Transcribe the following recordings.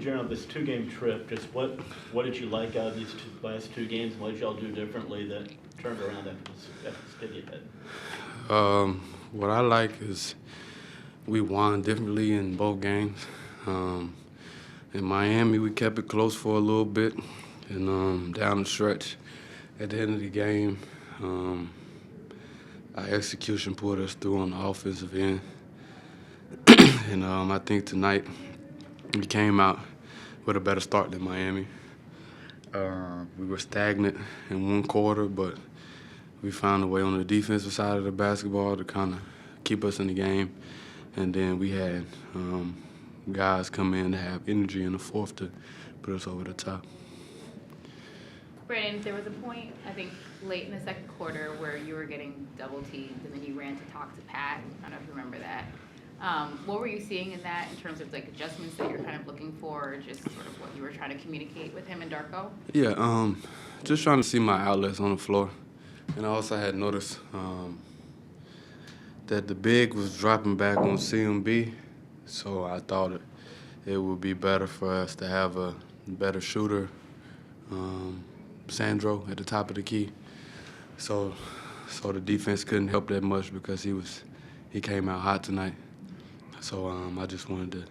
general, this two-game trip, just what did you like out of these last two games? What did y'all do differently that turned around after this steady hit? What I like is we won differently in both games. In Miami, we kept it close for a little bit, and down the stretch, at the end of the game, our execution pulled us through on the offensive end. And I think tonight we came out with a better start than Miami. We were stagnant in one quarter, but we found a way on the defensive side of the basketball to kind of keep us in the game. And then we had guys come in to have energy in the fourth to put us over the top. Brandon, there was a point, I think, late in the second quarter where you were getting double teamed and then you ran to talk to Pat. I don't know if you remember that. What were you seeing in that in terms of like adjustments that you're kind of looking for, or just sort of what you were trying to communicate with him and Darko? Yeah, just trying to see my outlets on the floor. And I also had noticed that the big was dropping back on CMB, so I thought it would be better for us to have a better shooter, Sandro, at the top of the key. So the defense couldn't help that much because he came out hot tonight. So I just wanted to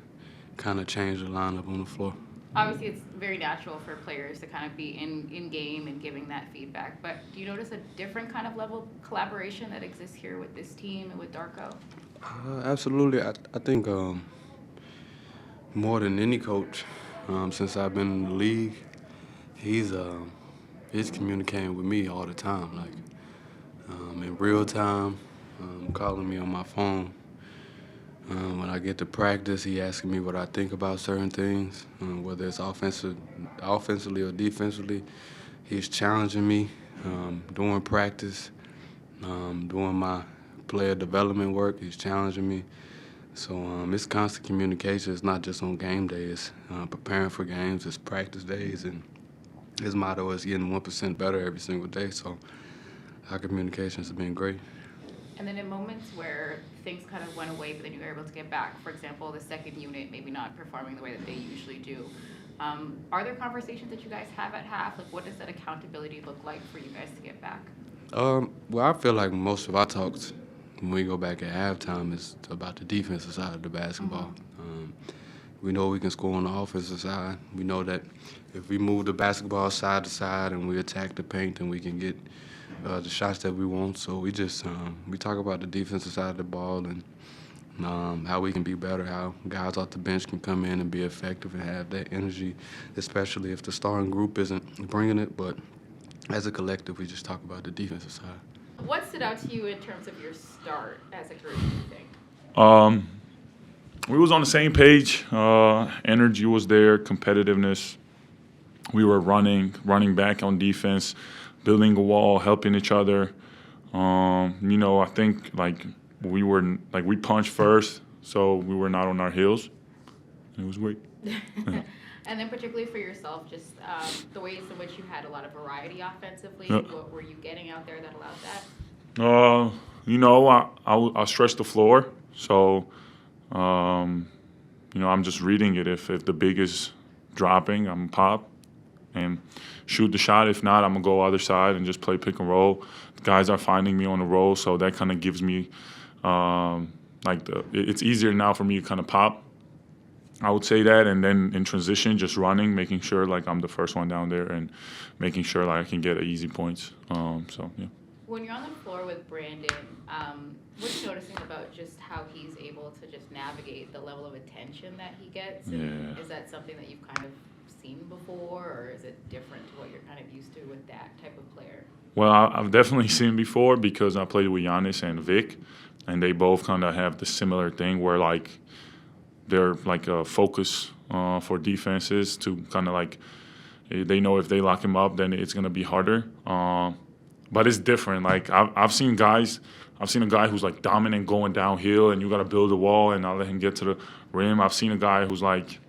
kind of change the lineup on the floor. Obviously, it's very natural for players to kind of be in game and giving that feedback. But do you notice a different kind of level of collaboration that exists here with this team and with Darko? Absolutely. I think more than any coach, since I've been in the league, he's communicating with me all the time, like in real time, calling me on my phone. When I get to practice, he asking me what I think about certain things, whether it's offensively or defensively. He's challenging me during practice, doing my player development work. He's challenging me. So it's constant communication. It's not just on game days. Preparing for games, it's practice days, and his motto is getting 1% better every single day. So our communications have been great. And then in moments where things kind of went away, but then you were able to get back, for example, the second unit maybe not performing the way that they usually do, are there conversations that you guys have at half? Like, what does that accountability look like for you guys to get back? Well, I feel like most of our talks when we go back at halftime is about the defensive side of the basketball. We know we can score on the offensive side. We know that if we move the basketball side to side and we attack the paint, then we can get the shots that we want. So we just we talk about the defensive side of the ball and how we can be better, how guys off the bench can come in and be effective and have that energy, especially if the starting group isn't bringing it. But as a collective, we just talk about the defensive side. What stood out to you in terms of your start as a group, do you think? We was on the same page. Energy was there, competitiveness. We were running back on defense, building a wall, helping each other. I think we punched first, so we were not on our heels. It was great. And then particularly for yourself, just the ways in which you had a lot of variety offensively, what were you getting out there that allowed that? I stretch the floor, so I'm just reading it. If the big is dropping, I'm pop and shoot the shot. If not, I'm gonna go other side and just play pick and roll. The guys are finding me on the roll, so that kind of gives me it's easier now for me to kind of pop. I would say that, and then in transition, just running, making sure like I'm the first one down there, and making sure like I can get easy points. Yeah. When you're on the floor with Brandon, what are you noticing about just how he's able to just navigate the level of attention that he gets? And is that something that you've kind of seen before, or is it different to what you're kind of used to with that type of player? Well, I've definitely seen before because I played with Giannis and Vic, and they both kind of have the similar thing where like they're like a focus for defenses to kind of like they know if they lock him up, then it's gonna be harder. But it's different. Like I've seen a guy who's like dominant going downhill, and you got to build a wall and not let him get to the rim. I've seen a guy who's like,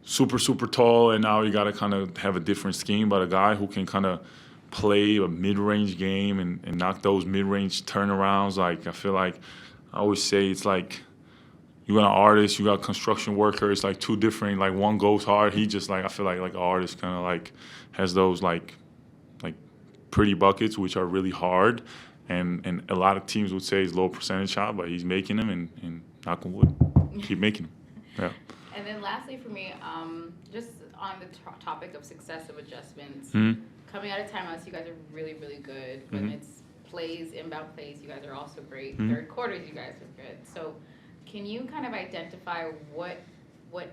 super, super tall, and now you got to kind of have a different scheme. But a guy who can kind of play a mid-range game and knock those mid-range turnarounds, like I feel like I always say it's like you got an artist, you got a construction worker. It's like two different. Like one goes hard. He just like I feel like an artist kind of like has those like pretty buckets which are really hard, and a lot of teams would say he's low percentage shot, but he's making them and knock on wood, keep making them. Yeah. And then lastly for me, just on the topic of successive adjustments, coming out of timeouts, you guys are really, really good. When it's plays, inbound plays, you guys are also great. Third quarters, you guys are good. So can you kind of identify what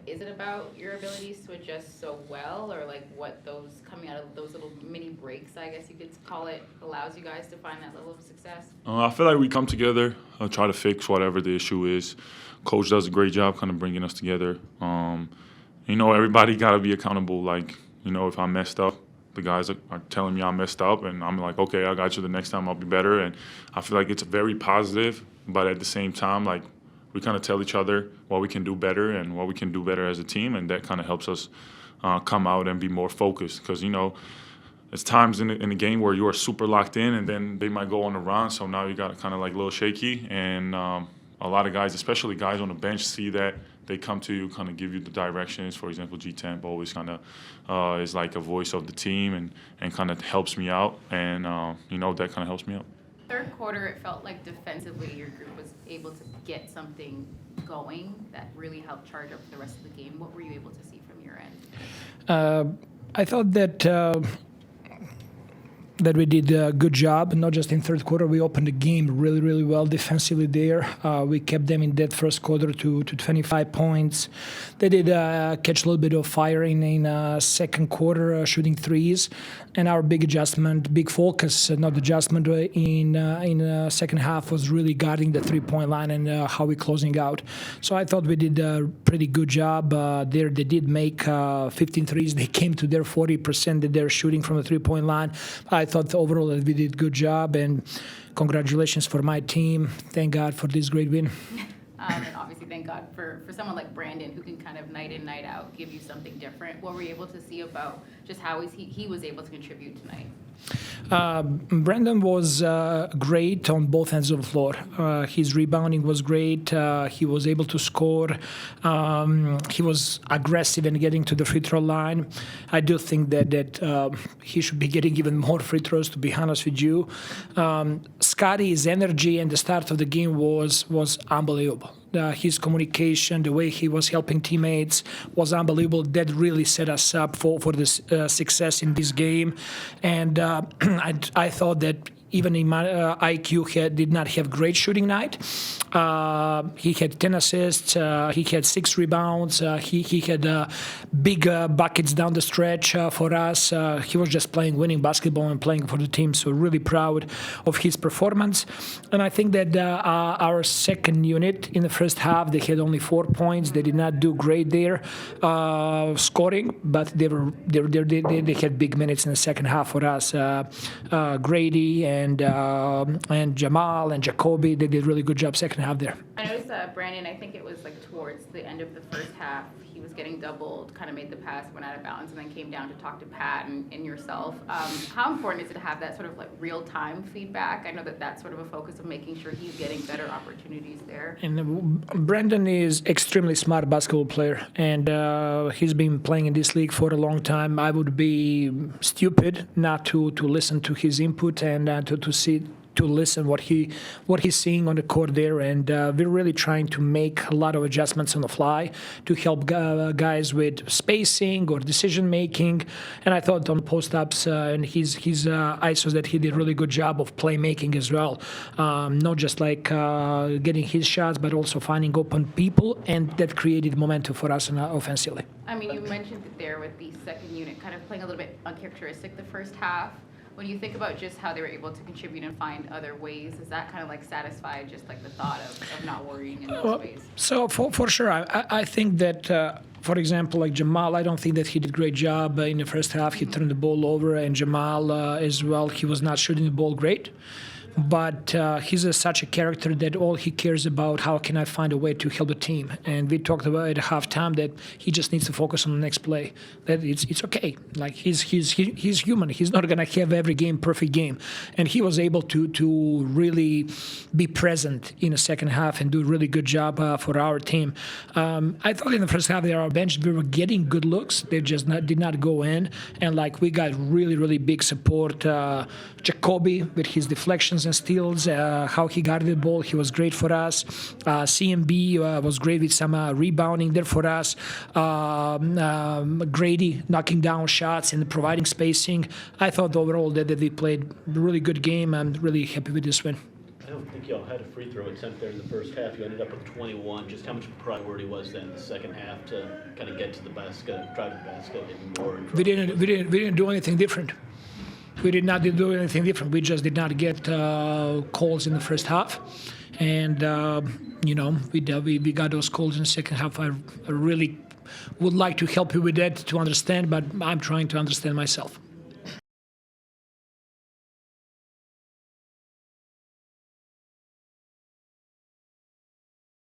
is it about your abilities to adjust so well, or like what those coming out of those little mini breaks, I guess you could call it, allows you guys to find that level of success? I feel like we come together, try to fix whatever the issue is. Coach does a great job kind of bringing us together. Everybody got to be accountable. Like, if I messed up, the guys are telling me I messed up, and I'm like, okay, I got you. The next time I'll be better. And I feel like it's very positive, but at the same time, like, we kind of tell each other what we can do better and what we can do better as a team, and that kind of helps us come out and be more focused. Because, it's times in the game where you are super locked in, and then they might go on a run, so now you got kind of like a little shaky. And a lot of guys, especially guys on the bench, see that. They come to you, kind of give you the directions. For example, G-Temp always kind of is like a voice of the team and kind of helps me out. And, that kind of helps me out. Third quarter, it felt like defensively your group was able to get something going that really helped charge up the rest of the game. What were you able to see from your end? I thought that we did a good job, not just in third quarter. We opened the game really, really well defensively there. We kept them in that first quarter to 25 points. They did catch a little bit of fire in second quarter, shooting threes. And our big adjustment, big focus, not adjustment in second half was really guarding the three-point line and how we're closing out. So I thought we did a pretty good job there. They did make 15 threes. They came to their 40% that they're shooting from the three-point line. I thought overall that we did a good job, and congratulations for my team. Thank God for this great win. And obviously thank God for someone like Brandon who can kind of night in, night out give you something different. What were you able to see about just how he was able to contribute tonight? Brandon was great on both ends of the floor. His rebounding was great. He was able to score. He was aggressive in getting to the free throw line. I do think that he should be getting even more free throws, to be honest with you. Scotty's energy and the start of the game was unbelievable. His communication, the way he was helping teammates was unbelievable. That really set us up for this success in this game. And I thought that even in my IQ did not have great shooting night. He had 10 assists. He had 6 rebounds. He had big buckets down the stretch for us. He was just playing winning basketball and playing for the team. So really proud of his performance. And I think that our second unit in the first half, they had only 4 points. They did not do great there scoring, but they had big minutes in the second half for us. Grady and Jamal and Jacoby, they did a really good job second half there. I noticed Brandon, I think it was like towards the end of the first half, he was getting doubled, kind of made the pass, went out of bounds, and then came down to talk to Pat and yourself. How important is it to have that sort of like real-time feedback? I know that that's sort of a focus of making sure he's getting better opportunities there. And Brandon is extremely smart basketball player, and he's been playing in this league for a long time. I would be stupid not to listen to his input and to listen what he's seeing on the court there, and we're really trying to make a lot of adjustments on the fly to help guys with spacing or decision making. And I thought on post-ups and his ISOs that he did a really good job of playmaking as well, not just like getting his shots, but also finding open people, and that created momentum for us offensively. I mean, you mentioned it there with the second unit kind of playing a little bit uncharacteristic the first half. When you think about just how they were able to contribute and find other ways, is that kind of like satisfied just like the thought of not worrying in those ways? So for sure, I think that, for example, like Jamal, I don't think that he did a great job in the first half. He turned the ball over, and Jamal as well, he was not shooting the ball great. but he's such a character that all he cares about, how can I find a way to help the team? And we talked about at halftime that he just needs to focus on the next play. That it's okay. Like he's human. He's not gonna have every game perfect game, and he was able to really be present in the second half and do a really good job for our team. I thought in the first half there our bench we were getting good looks. They just did not go in, and like we got really big support. Jacoby with his deflections and steals, how he guarded the ball, he was great for us. CMB was great with some rebounding there for us. Grady knocking down shots and providing spacing. I thought overall that we played a really good game. I'm really happy with this win. I don't think y'all had a free throw attempt there in the first half. You ended up with 21. Just how much priority was that in the second half to kind of get to the basket, drive to the basket, and more? We didn't do anything different. We did not do anything different. We just did not get calls in the first half, and we got those calls in the second half. I really would like to help you with that to understand, but I'm trying to understand myself.